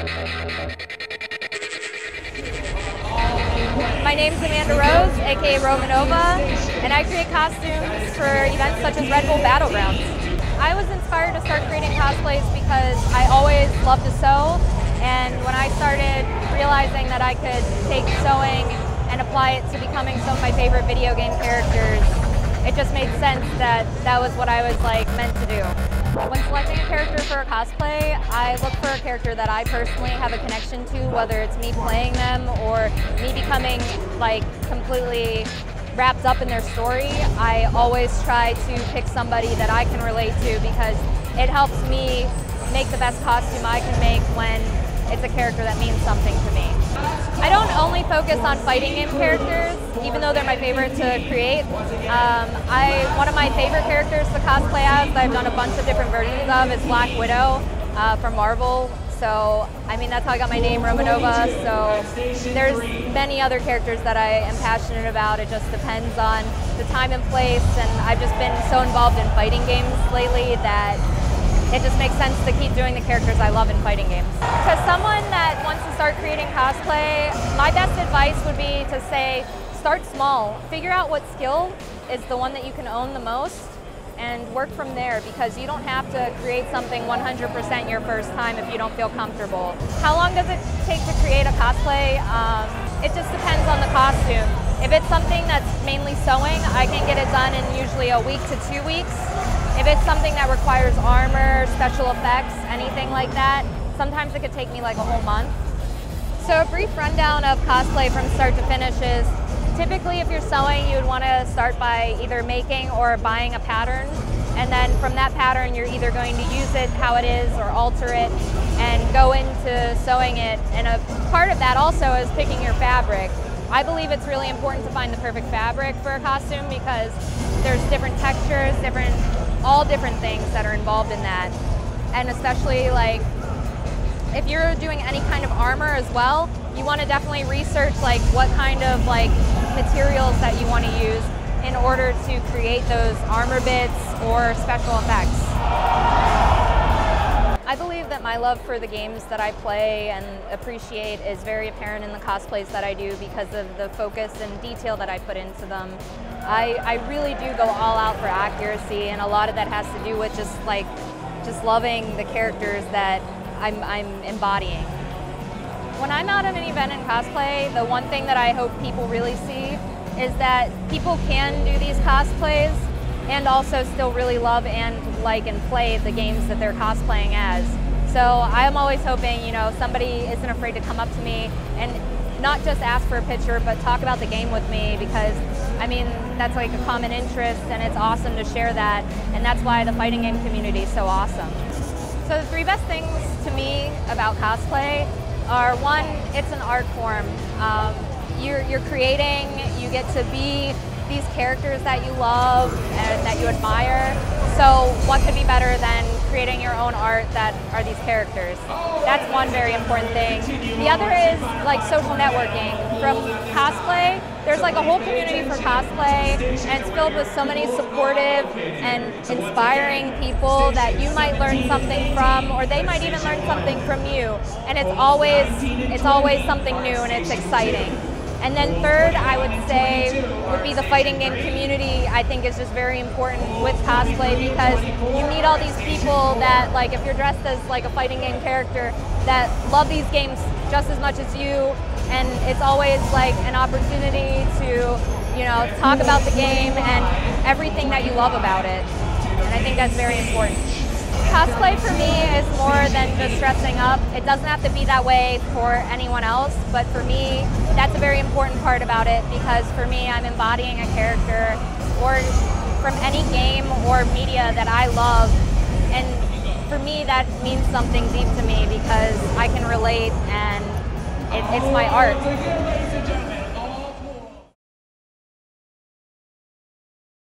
My name's Amanda Rose, aka Romanova, and I create costumes for events such as Red Bull Battlegrounds. I was inspired to start creating cosplays because I always loved to sew, and when I started realizing that I could take sewing and apply it to becoming some of my favorite video game characters, it just made sense that that was what I was meant to do. When selecting a character for a cosplay, I look for a character that I personally have a connection to, whether it's me playing them or me becoming completely wrapped up in their story. I always try to pick somebody that I can relate to because it helps me make the best costume I can make when it's a character that means something to me. I don't only focus on fighting game characters, even though they're my favorite to create. One of my favorite characters to cosplay as, that I've done a bunch of different versions of, is Black Widow from Marvel. So, I mean, that's how I got my name, Romanova. So, there's many other characters that I am passionate about. It just depends on the time and place, and I've just been so involved in fighting games lately that it just makes sense to keep doing the characters I love in fighting games. To someone that wants to start creating cosplay, my best advice would be to say, start small. Figure out what skill is the one that you can own the most and work from there, because you don't have to create something 100% your first time if you don't feel comfortable. How long does it take to create a cosplay? It just depends on the costume. If it's something that's mainly sewing, I can get it done in usually a week to 2 weeks. If it's something that requires armor, special effects, anything like that, sometimes it could take me like a whole month. So a brief rundown of cosplay from start to finish is, typically if you're sewing, you would want to start by either making or buying a pattern. And then from that pattern, you're either going to use it how it is or alter it and go into sewing it. And a part of that also is picking your fabric. I believe it's really important to find the perfect fabric for a costume because there's different textures, all different things that are involved in that. And especially if you're doing any kind of armor as well, you want to definitely research what kind of materials that you want to use in order to create those armor bits or special effects. I believe that my love for the games that I play and appreciate is very apparent in the cosplays that I do because of the focus and detail that I put into them. I really do go all out for accuracy, and a lot of that has to do with just loving the characters that I'm embodying. When I'm out at an event in cosplay, the one thing that I hope people really see is that people can do these cosplays and also still really love and play the games that they're cosplaying as. So I'm always hoping, somebody isn't afraid to come up to me and not just ask for a picture, but talk about the game with me, because I mean, that's a common interest, and it's awesome to share that, and that's why the fighting game community is so awesome. So the 3 best things to me about cosplay are, 1, it's an art form. You're creating, you get to be these characters that you love and that you admire. So what could be better than creating your own art that are these characters? That's one very important thing. The other is social networking. From cosplay, there's a whole community for cosplay, and it's filled with so many supportive and inspiring people that you might learn something from, or they might even learn something from you. And it's always something new, and it's exciting. And then third, I would say, would be the fighting game community. I think is just very important with cosplay, because you meet all these people that, if you're dressed as a fighting game character, that love these games just as much as you, and it's always an opportunity to, talk about the game and everything that you love about it. And I think that's very important. Cosplay for me is more than just dressing up. It doesn't have to be that way for anyone else, but for me, that's a very important part about it, because for me, I'm embodying a character or from any game or media that I love, and for me, that means something deep to me because I can relate, and it's my art.